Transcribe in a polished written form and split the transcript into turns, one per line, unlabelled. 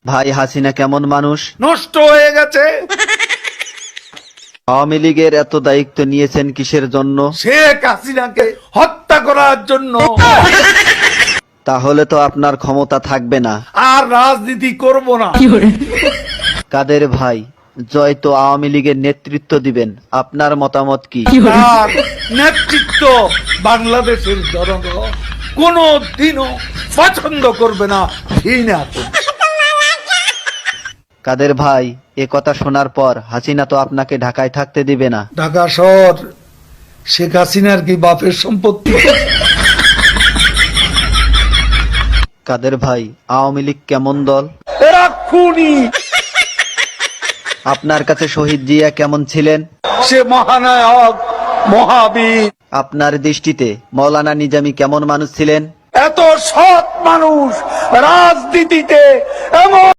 ভাই হাসিনা কেমন মানুষ?
নষ্ট হয়ে গেছে।
আওয়ামী লীগের এত দায়িত্ব নিয়েছেন কিসের জন্য?
শেখ হাসিনাকে হত্যা করার জন্য।
তাহলে তো আপনার ক্ষমতা থাকবে না।
আর রাজনীতি করব না।
কাদের ভাই, জয় তো আওয়ামী লীগের নেতৃত্ব দিবেন, আপনার মতামত কি?
তার নেতৃত্ব বাংলাদেশের জনগণ কোনো দিনও পছন্দ করবে না, ঘৃণা করবে।
কাদের ভাই, এ কথা শোনার পর হাসিনা তো আপনাকে ঢাকায় থাকতে দিবে না।
ঢাকা শহর শেখ হাসিনার কি বাপের সম্পত্তি?
কাদের ভাই, আওয়ামী লীগ কেমন দল?
এরা খুনি।
আপনার কাছে শহীদ জিয়া কেমন ছিলেন?
সে মহানায়ক, মহাবীর।
আপনার দৃষ্টিতে মৌলানা নিজামী কেমন মানুষ ছিলেন?
এত সৎ মানুষ রাজনীতিতে এমন